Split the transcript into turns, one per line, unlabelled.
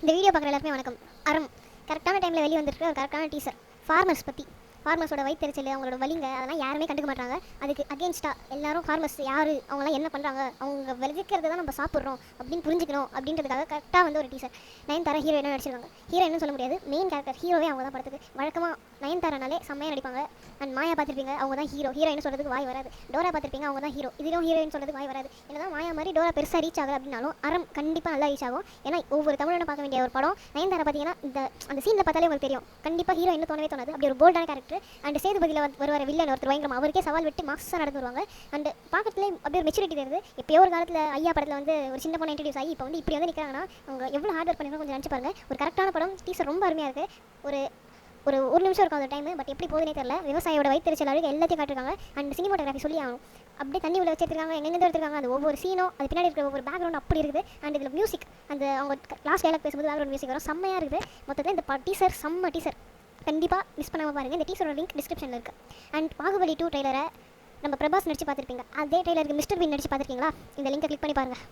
இந்த வீடியோ பார்க்குற எல்லாருமே வணக்கம். அறம் கரெக்டான டைமில் வெளியே வந்துருக்கு ஒரு கரெக்டான டீசர். ஃபார்மர்ஸ் பற்றி, ஃபார்மர்ஸோட வயிற்றுச்சல், அவங்களோட வலிங்க, அதெல்லாம் யாருமே கண்டுக்க மாட்டாங்க. அதுக்கு அகேன்ஸ்டாக எல்லாரும் ஃபார்மர்ஸ் யார், அவங்களாம் என்ன பண்ணுறாங்க, அவங்க விளைவிக்கிறத தான் நம்ம சாப்பிட்றோம் அப்படின்னு புரிஞ்சுக்கணும் அப்படின்றதுக்காக கரெக்டாக வந்து ஒரு டீசர். நயன்தாரா ஹீரோயினாக நடிச்சிருக்காங்க. ஹீரோயின்னு சொல்ல முடியாது, மெயின் கேரக்டர் ஹீரோவே அவங்க தான் படத்துக்கு. வழக்கமாக நயன்தாரானாலே செம்மையாக நடிப்பாங்க. அண்ட் மாயா பார்த்துருப்பீங்க, அவங்க தான் ஹீரோ. ஹீரோயின் சொல்கிறதுக்கு வாய் வராது. டோரா பார்த்துருப்பீங்க, அவங்க தான் ஹீரோ. இதிலும் ஹீரோயின் சொல்கிறதுக்கு வாய் வராது. என்னதான் மாயா மாதிரி டோரா பெருசாக ரீச் ஆகல அப்படின்னாலும் அறம் கண்டிப்பாக நல்லா ரீச் ஆகும். ஏன்னா ஒவ்வொரு தமிழனை பார்க்க வேண்டிய ஒரு படம். நயன்தாரா பார்த்தீங்கன்னா அந்த சீனில் பார்த்தாலே உங்களுக்கு தெரியும், கண்டிப்பாக ஹீரோயின் தோணவே தோணாது. அப்படி ஒரு போல்டான கேரக்டர். அண்ட் சேதுபதியில் வருவார் வில்லன் ஒருத்தர் பயங்கரமா, அவருக்கே சவால் விட்டு மாசாக நடந்து வருவாங்க. அண்ட் பார்க்கறதுலே அப்படியே ஒரு மெச்சூரிட்டி தெரியுது. எப்பயோ ஒரு காலத்தில் ஐயா படத்தில் வந்து ஒரு சின்ன பொண்ணு இன்ட்ரடியூஸ் ஆகி இப்போ வந்து இப்படி வந்து நிற்கிறாங்கன்னா அவங்க எவ்வளோ ஹார்ட் ஒர்க் பண்ணிருக்கோம் கொஞ்சம் நினச்சி பாருங்க. ஒரு கரெக்டான படம். டீசர் ரொம்ப அருமையாக இருக்குது. ஒரு ஒரு ஒரு நிமிஷம் இருக்கும் அந்த டைம். பட் எப்படி போகுதுனே தெரியல. விவசாயியோட வயிற்றுச்சல் அளவுக்கு எல்லாத்தையும் காட்டிருக்காங்க. அண்ட் சினிமாட்டோகிராஃபி சொல்லி ஆகணும். அப்படியே தண்ணி உள்ள வச்சிருக்காங்க, எங்கெங்கே எடுத்துருக்காங்க. அந்த ஒவ்வொரு சீனும் அது பின்னாடி இருக்கிற ஒவ்வொரு பேக்ரவுண்ட் அப்படி இருக்குது. அண்ட் இதில் மியூசிக், அந்த அவங்க லாஸ்ட் டைலாக் பேசும்போது பேக்ரவுண்ட் மியூசிக் வரும், செம்மையாக இருக்குது. மொத்தத்தில் இந்த டீசர் செம்ம டீசர். கண்டிப்பாக மிஸ் பண்ணாமல் பாருங்கள். இந்த டீசரோட லிங்க் டிஸ்கிரிப்ஷனில் இருக்குது. அண்ட் பாகுபலி 2 ட்ரெய்லரை நம்ம பிரபாஸ் நடிச்சு பார்த்துருப்பீங்க. அதே ட்ரெய்லருக்கு மிஸ்டர் பீன் நடிச்சு பார்த்துருக்கீங்களா? இந்த லிங்கை கிளிக் பண்ணி பாருங்கள்.